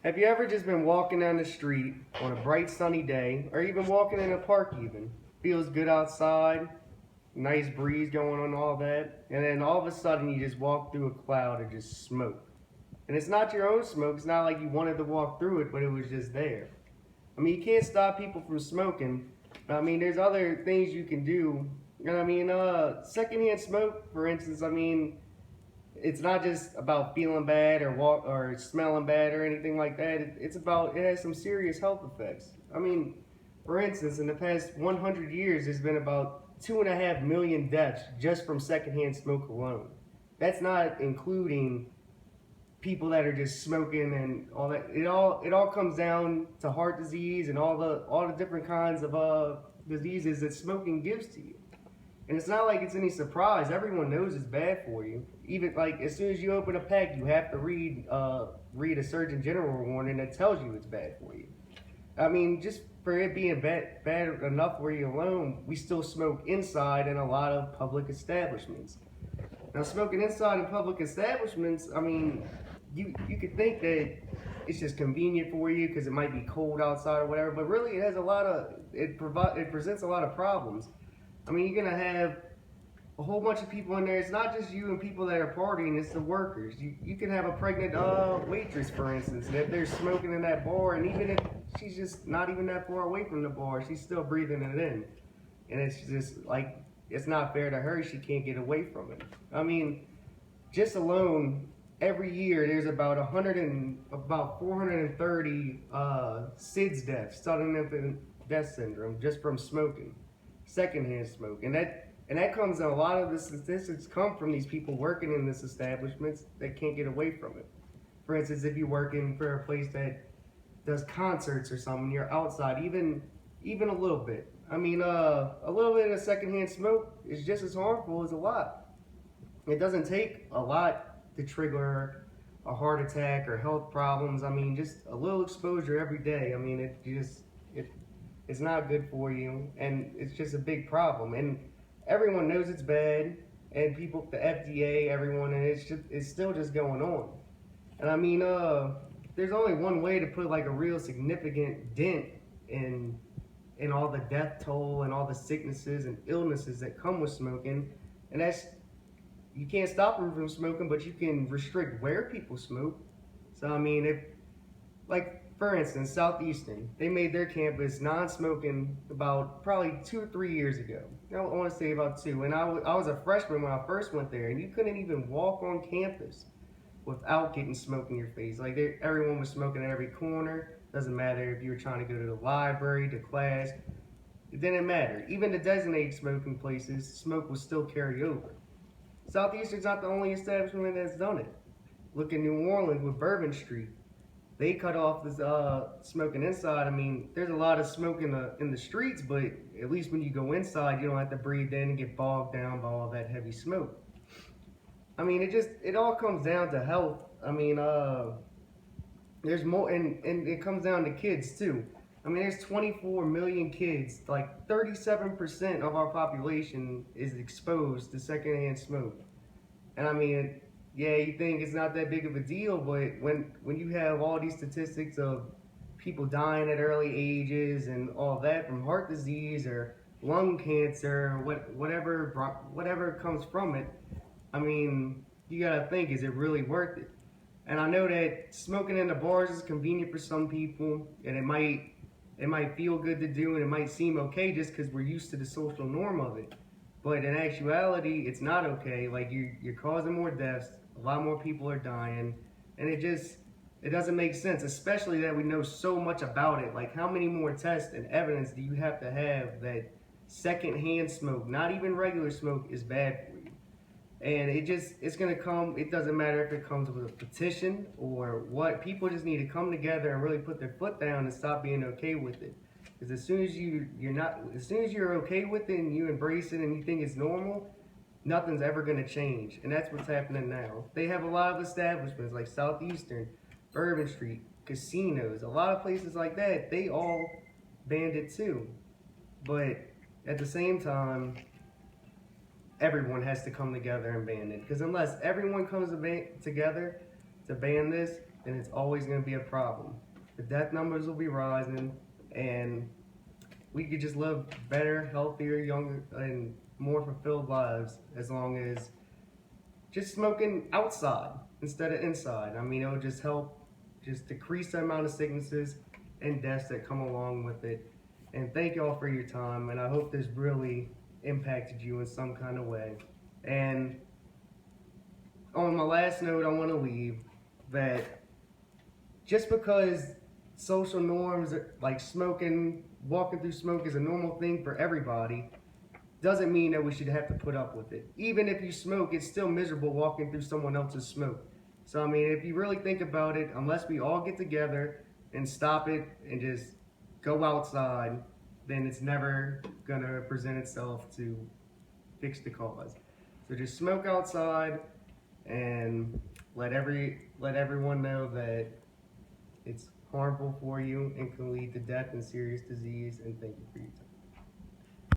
Have you ever just been walking down the street on a bright sunny day, or even walking in a park even? Feels good outside, nice breeze going on, all that, and then all of a sudden you just walk through a cloud of just smoke. And it's not your own smoke, it's not like you wanted to walk through it, but it was just there. I mean, you can't stop people from smoking. I mean, there's other things you can do. And I mean, secondhand smoke, for instance, I mean, it's not just about feeling bad or walk or smelling bad or anything like that. It's about it has some serious health effects. I mean, for instance, in the past 100 years, there's been about 2.5 million deaths just from secondhand smoke alone. That's not including people that are just smoking and all that. It all comes down to heart disease and all the different kinds of diseases that smoking gives to you. And it's not like it's any surprise. Everyone knows it's bad for you. Even like as soon as you open a pack, you have to read a Surgeon General warning that tells you it's bad for you. I mean, just for it being bad enough for you alone, we still smoke inside in a lot of public establishments. Now, smoking inside in public establishments, I mean, you could think that it's just convenient for you because it might be cold outside or whatever, but really it has it presents a lot of problems. I mean, you're gonna have a whole bunch of people in there. It's not just you and people that are partying, it's the workers. You can have a pregnant waitress, for instance, and if they're smoking in that bar, and even if she's just not even that far away from the bar, she's still breathing it in. And it's just like, it's not fair to her. She can't get away from it. I mean, just alone, every year there's about 430 SIDS deaths, sudden infant death syndrome, just from smoking, secondhand smoke, and that comes. A lot of the statistics come from these people working in this establishments that can't get away from it. For instance, if you're working for a place that does concerts or something, you're outside, even a little bit. I mean, a little bit of secondhand smoke is just as harmful as a lot. It doesn't take a lot to trigger a heart attack or health problems. I mean, just a little exposure every day. I mean, it it's not good for you, and it's just a big problem. And everyone knows it's bad, and people, the FDA, everyone, and it's still just going on. And I mean, there's only one way to put like a real significant dent in in all the death toll and all the sicknesses and illnesses that come with smoking, and that's you can't stop them from smoking, but you can restrict where people smoke. So I mean, if like for instance, Southeastern, they made their campus non-smoking about probably 2 or 3 years ago. I want to say about two, and I was a freshman when I first went there, and you couldn't even walk on campus without getting smoke in your face. Like everyone was smoking at every corner. Doesn't matter if you were trying to go to the library, to class. It didn't matter. Even the designated smoking places, smoke was still carry over. Southeastern's not the only establishment that's done it. Look in New Orleans with Bourbon Street. They cut off this smoking inside. I mean, there's a lot of smoke in the streets, but at least when you go inside, you don't have to breathe in and get bogged down by all that heavy smoke. I mean, it all comes down to health. I mean, there's more, and it comes down to kids too. I mean, there's 24 million kids. Like 37% of our population is exposed to secondhand smoke. And I mean, yeah, you think it's not that big of a deal, but when you have all these statistics of people dying at early ages and all that from heart disease or lung cancer, or whatever comes from it, I mean, you gotta think, is it really worth it? And I know that smoking in the bars is convenient for some people, and it might feel good to do, and it might seem okay just because we're used to the social norm of it. But in actuality, it's not okay. Like you're causing more deaths, a lot more people are dying, and it doesn't make sense, especially that we know so much about it. Like how many more tests and evidence do you have to have that secondhand smoke, not even regular smoke, is bad for you? And it's gonna come. It doesn't matter if it comes with a petition or what. People just need to come together and really put their foot down and stop being okay with it. Because as soon as you're okay with it and you embrace it and you think it's normal, nothing's ever gonna change. And that's what's happening now. They have a lot of establishments like Southeastern, Bourbon Street, casinos, a lot of places like that. They all banned it too. But at the same time, everyone has to come together and ban it. Because unless everyone comes together to ban this, then it's always going to be a problem. The death numbers will be rising, and we could just live better, healthier, younger, and more fulfilled lives as long as just smoking outside instead of inside. I mean, it would just help just decrease the amount of sicknesses and deaths that come along with it. And thank y'all for your time, and I hope this really impacted you in some kind of way. And on my last note, I want to leave that just because social norms like smoking, walking through smoke is a normal thing for everybody, doesn't mean that we should have to put up with it. Even if you smoke, it's still miserable walking through someone else's smoke. So I mean, if you really think about it, unless we all get together and stop it and just go outside, then it's never gonna present itself to fix the cause. So just smoke outside and let everyone know that it's harmful for you and can lead to death and serious disease. And thank you for your time.